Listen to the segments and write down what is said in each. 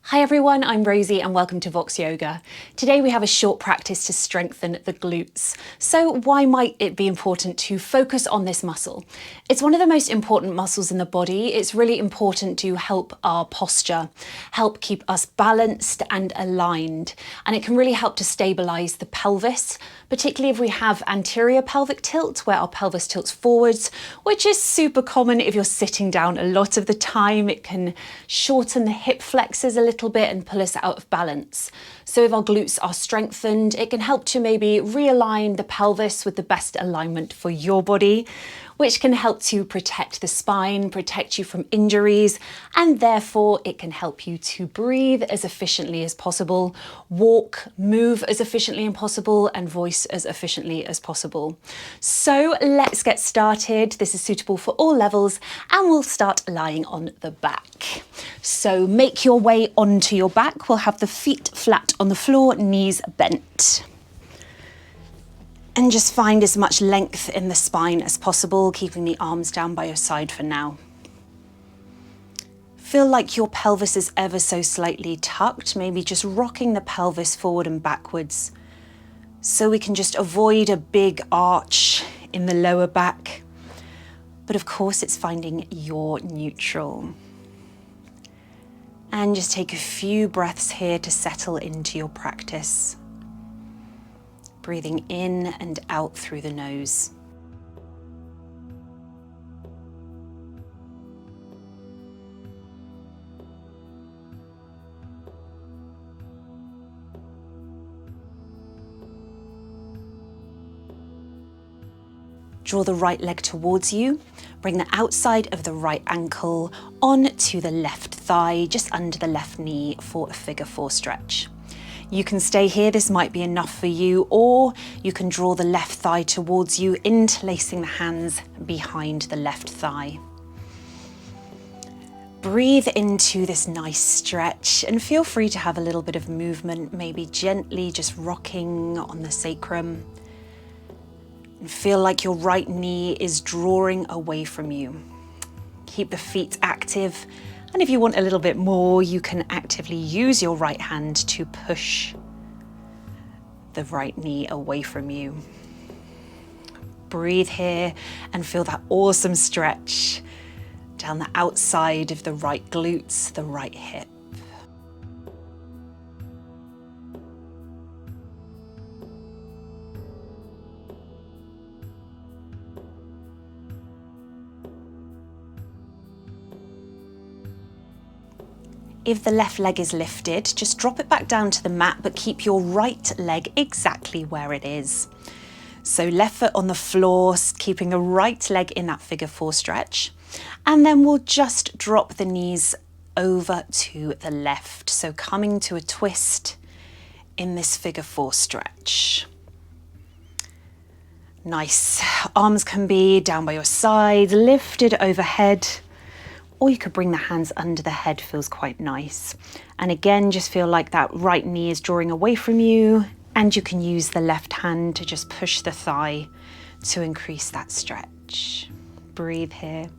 Hi everyone, I'm Rosie and welcome to Vox Yoga. Today we have a short practice to strengthen the glutes. So why might it be important to focus on this muscle? It's one of the most important muscles in the body. It's really important to help our posture, help keep us balanced and aligned. And it can really help to stabilise the pelvis, particularly if we have anterior pelvic tilt, where our pelvis tilts forwards, which is super common if you're sitting down a lot of the time. It can shorten the hip flexors a little bit and pull us out of balance. So if our glutes are strengthened, it can help to maybe realign the pelvis with the best alignment for your body, which can help to protect the spine, protect you from injuries, and therefore it can help you to breathe as efficiently as possible, walk, move as efficiently as possible, and voice as efficiently as possible. So let's get started. This is suitable for all levels, and we'll start lying on the back. So make your way onto your back. We'll have the feet flat on the floor, knees bent. And just find as much length in the spine as possible, keeping the arms down by your side for now. Feel like your pelvis is ever so slightly tucked, maybe just rocking the pelvis forward and backwards, so we can just avoid a big arch in the lower back. But of course, it's finding your neutral. And just take a few breaths here to settle into your practice. Breathing in and out through the nose. Draw the right leg towards you. Bring the outside of the right ankle onto the left thigh, just under the left knee for a figure four stretch. You can stay here, this might be enough for you, or you can draw the left thigh towards you, interlacing the hands behind the left thigh. Breathe into this nice stretch and feel free to have a little bit of movement, maybe gently just rocking on the sacrum. And feel like your right knee is drawing away from you. Keep the feet active. And if you want a little bit more, you can actively use your right hand to push the right knee away from you. Breathe here and feel that awesome stretch down the outside of the right glutes, the right hip. If the left leg is lifted, just drop it back down to the mat, but keep your right leg exactly where it is. So left foot on the floor, keeping the right leg in that figure four stretch. And then we'll just drop the knees over to the left. So coming to a twist in this figure four stretch. Nice. Arms can be down by your sides, lifted overhead. Or you could bring the hands under the head, feels quite nice. And again, just feel like that right knee is drawing away from you, and you can use the left hand to just push the thigh to increase that stretch. Breathe here.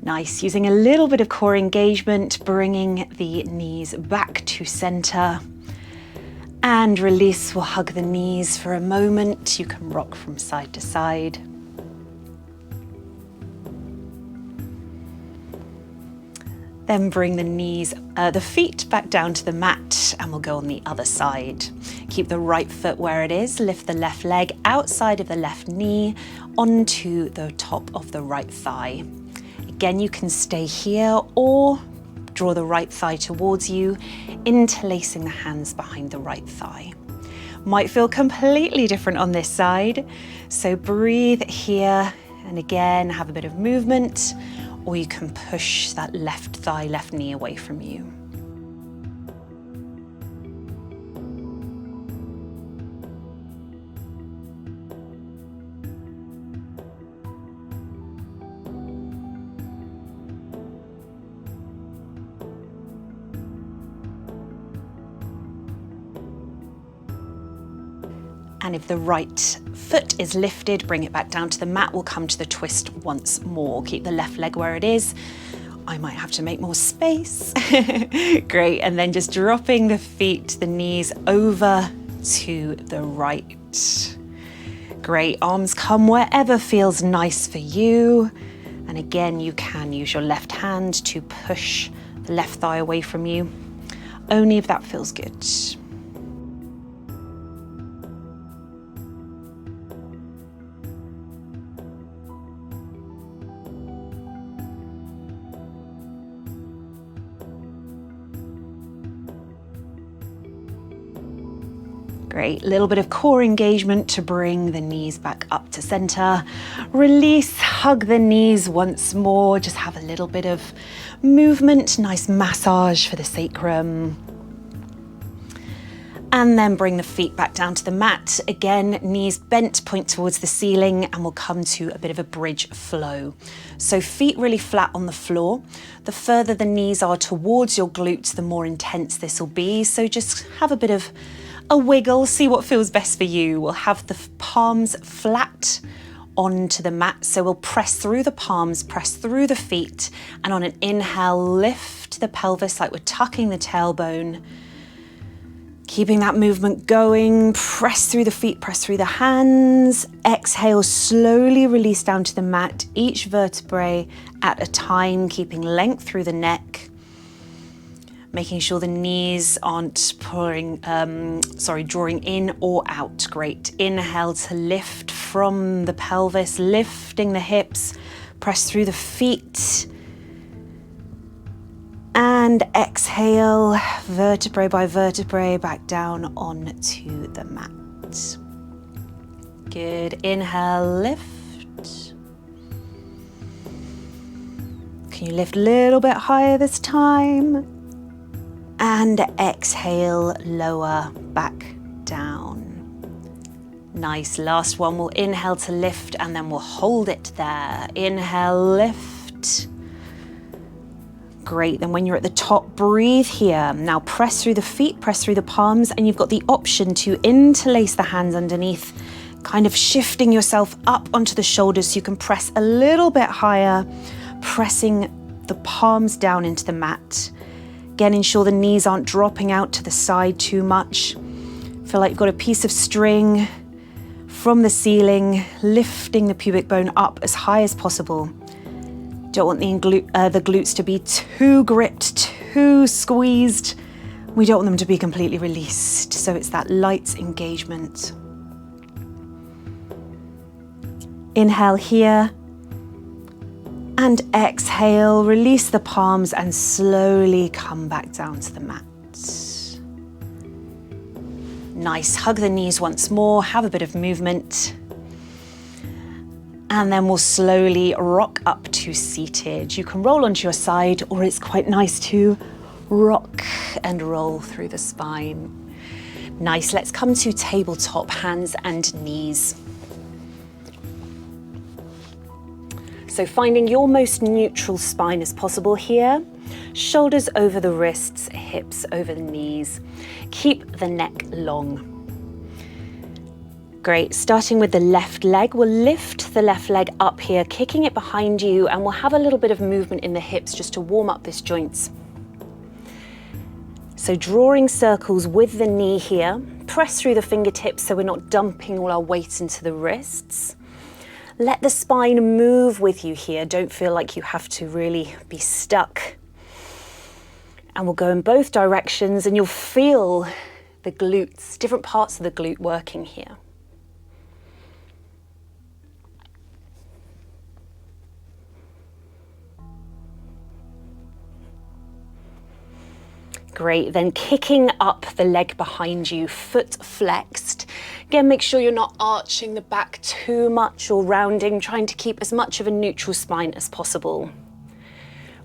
Nice, using a little bit of core engagement, bringing the knees back to center. And release, we'll hug the knees for a moment. You can rock from side to side. Then bring the feet back down to the mat, and we'll go on the other side. Keep the right foot where it is, lift the left leg outside of the left knee onto the top of the right thigh. Again, you can stay here or draw the right thigh towards you, interlacing the hands behind the right thigh. Might feel completely different on this side, so breathe here and again have a bit of movement, or you can push that left thigh, left knee away from you. And if the right foot is lifted, bring it back down to the mat. We'll come to the twist once more. Keep the left leg where it is. I might have to make more space. Great, and then just dropping the feet, the knees over to the right. Great, arms come wherever feels nice for you. And again, you can use your left hand to push the left thigh away from you, only if that feels good. Great, little bit of core engagement to bring the knees back up to center. Release, hug the knees once more. Just have a little bit of movement, nice massage for the sacrum. And then bring the feet back down to the mat. Again, knees bent, point towards the ceiling, and we'll come to a bit of a bridge flow. So feet really flat on the floor. The further the knees are towards your glutes, the more intense this will be. So just have a bit of a wiggle, see what feels best for you. We'll have the palms flat onto the mat. So we'll press through the palms, press through the feet, and on an inhale, lift the pelvis like we're tucking the tailbone. Keeping that movement going, press through the feet, press through the hands. Exhale, slowly release down to the mat, each vertebrae at a time, keeping length through the neck. Making sure the knees aren't drawing in or out. Great. Inhale to lift from the pelvis, lifting the hips, press through the feet. And exhale, vertebrae by vertebrae, back down onto the mat. Good. Inhale, lift. Can you lift a little bit higher this time? And exhale, lower, back down. Nice, last one. We'll inhale to lift and then we'll hold it there. Inhale, lift. Great, then when you're at the top, breathe here. Now press through the feet, press through the palms, and you've got the option to interlace the hands underneath, kind of shifting yourself up onto the shoulders so you can press a little bit higher, pressing the palms down into the mat. Again, ensure the knees aren't dropping out to the side too much. Feel like you've got a piece of string from the ceiling, lifting the pubic bone up as high as possible. Don't want the glutes to be too gripped, too squeezed. We don't want them to be completely released. So it's that light engagement. Inhale here. And exhale, release the palms and slowly come back down to the mat. Nice, hug the knees once more, have a bit of movement. And then we'll slowly rock up to seated. You can roll onto your side, or it's quite nice to rock and roll through the spine. Nice, let's come to tabletop, hands and knees. So finding your most neutral spine as possible here. Shoulders over the wrists, hips over the knees. Keep the neck long. Great, starting with the left leg, we'll lift the left leg up here, kicking it behind you, and we'll have a little bit of movement in the hips just to warm up this joint. So drawing circles with the knee here, press through the fingertips so we're not dumping all our weight into the wrists. Let the spine move with you here. Don't feel like you have to really be stuck. And we'll go in both directions and you'll feel the glutes, different parts of the glute working here. Great, then kicking up the leg behind you, foot flexed. Again, make sure you're not arching the back too much or rounding, trying to keep as much of a neutral spine as possible.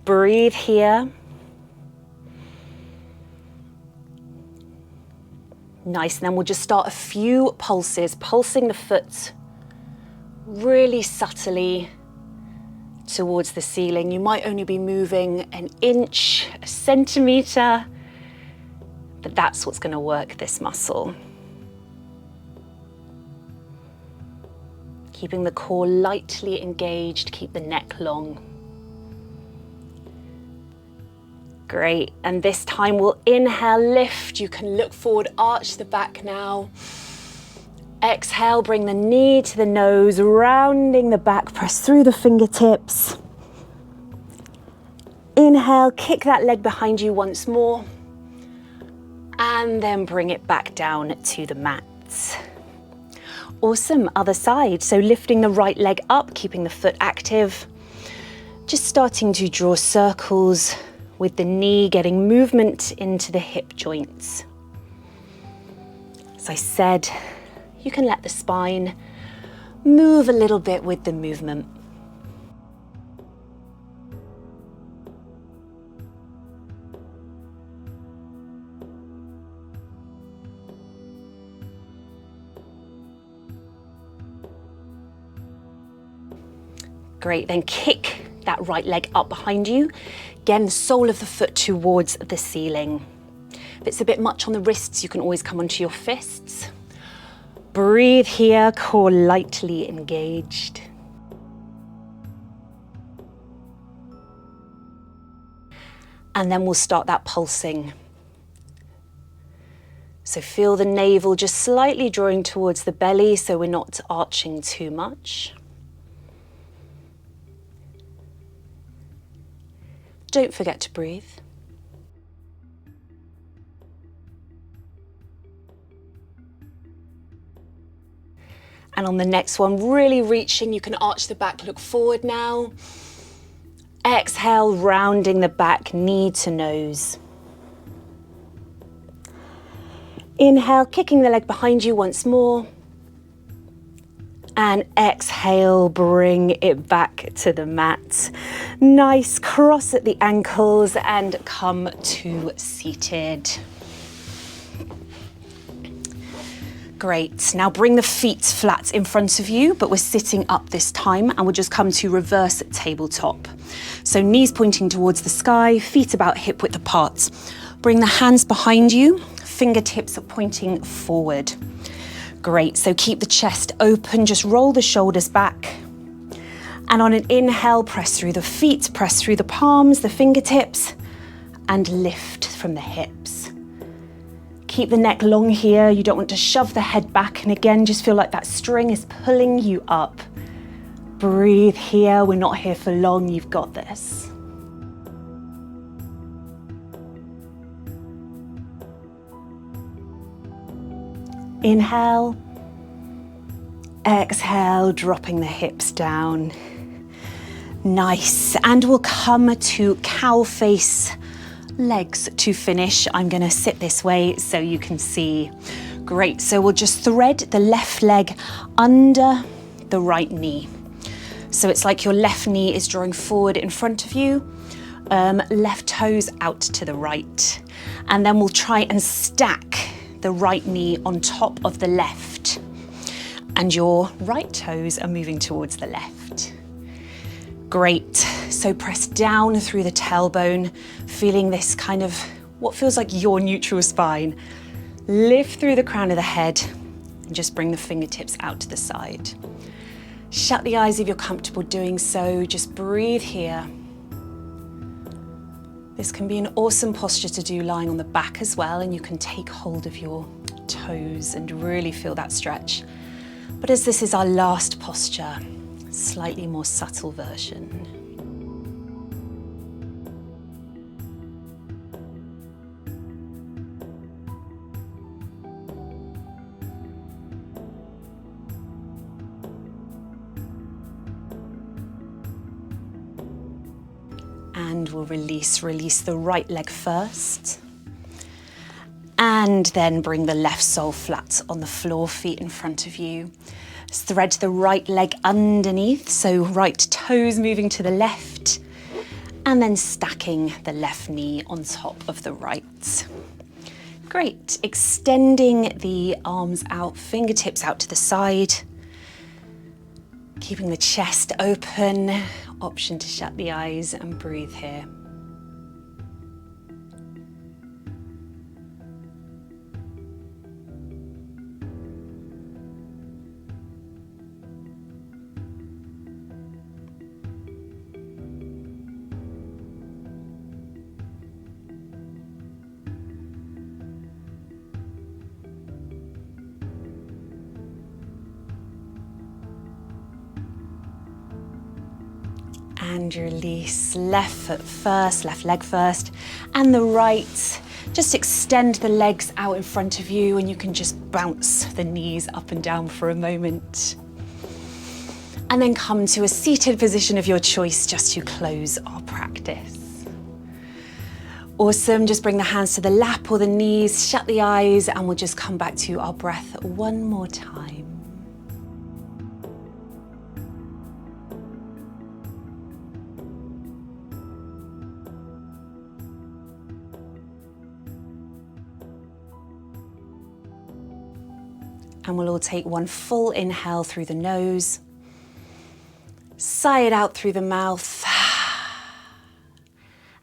Breathe here. Nice, and then we'll just start a few pulses, pulsing the foot really subtly towards the ceiling. You might only be moving an inch, a centimetre, but that's what's going to work this muscle. Keeping the core lightly engaged, keep the neck long. Great, and this time we'll inhale, lift. You can look forward, arch the back now. Exhale, bring the knee to the nose, rounding the back, press through the fingertips. Inhale, kick that leg behind you once more. And then bring it back down to the mat. Awesome, other side. So lifting the right leg up, keeping the foot active. Just starting to draw circles with the knee, getting movement into the hip joints. As I said, you can let the spine move a little bit with the movement. Great, then kick that right leg up behind you. Again, the sole of the foot towards the ceiling. If it's a bit much on the wrists, you can always come onto your fists. Breathe here, core lightly engaged. And then we'll start that pulsing. So feel the navel just slightly drawing towards the belly so we're not arching too much. Don't forget to breathe. And on the next one, really reaching, you can arch the back, look forward now. Exhale, rounding the back, knee to nose. Inhale, kicking the leg behind you once more. And exhale, bring it back to the mat. Nice cross at the ankles and come to seated. Great, now bring the feet flat in front of you, but we're sitting up this time and we'll just come to reverse tabletop. So knees pointing towards the sky, feet about hip width apart. Bring the hands behind you, fingertips are pointing forward. Great, so keep the chest open, just roll the shoulders back. And on an inhale, press through the feet, press through the palms, the fingertips, and lift from the hips. Keep the neck long here, you don't want to shove the head back, and again, just feel like that string is pulling you up. Breathe here, we're not here for long, you've got this. Inhale, exhale, dropping the hips down. Nice, and we'll come to cow face, legs to finish. I'm gonna sit this way so you can see. Great, so we'll just thread the left leg under the right knee. So it's like your left knee is drawing forward in front of you, left toes out to the right. And then we'll try and stack the right knee on top of the left. And your right toes are moving towards the left. Great, so press down through the tailbone, feeling this kind of what feels like your neutral spine. Lift through the crown of the head and just bring the fingertips out to the side. Shut the eyes if you're comfortable doing so, just breathe here. This can be an awesome posture to do lying on the back as well, and you can take hold of your toes and really feel that stretch. But as this is our last posture, slightly more subtle version. And we'll release the right leg first. And then bring the left sole flat on the floor, feet in front of you. Thread the right leg underneath, so right toes moving to the left, and then stacking the left knee on top of the right. Great, extending the arms out, fingertips out to the side. Keeping the chest open, option to shut the eyes and breathe here. And release. Left foot first, left leg first, and the right. Just extend the legs out in front of you and you can just bounce the knees up and down for a moment. And then come to a seated position of your choice just to close our practice. Awesome, just bring the hands to the lap or the knees, shut the eyes, and we'll just come back to our breath one more time. And we'll all take one full inhale through the nose, sigh it out through the mouth,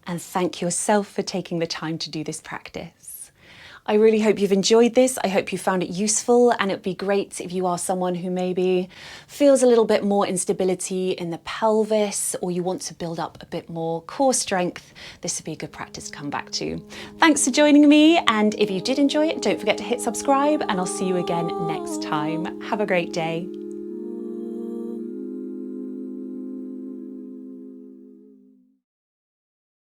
and thank yourself for taking the time to do this practice. I really hope you've enjoyed this. I hope you found it useful, and it'd be great if you are someone who maybe feels a little bit more instability in the pelvis, or you want to build up a bit more core strength. This would be a good practice to come back to. Thanks for joining me, and if you did enjoy it, don't forget to hit subscribe, and I'll see you again next time. Have a great day.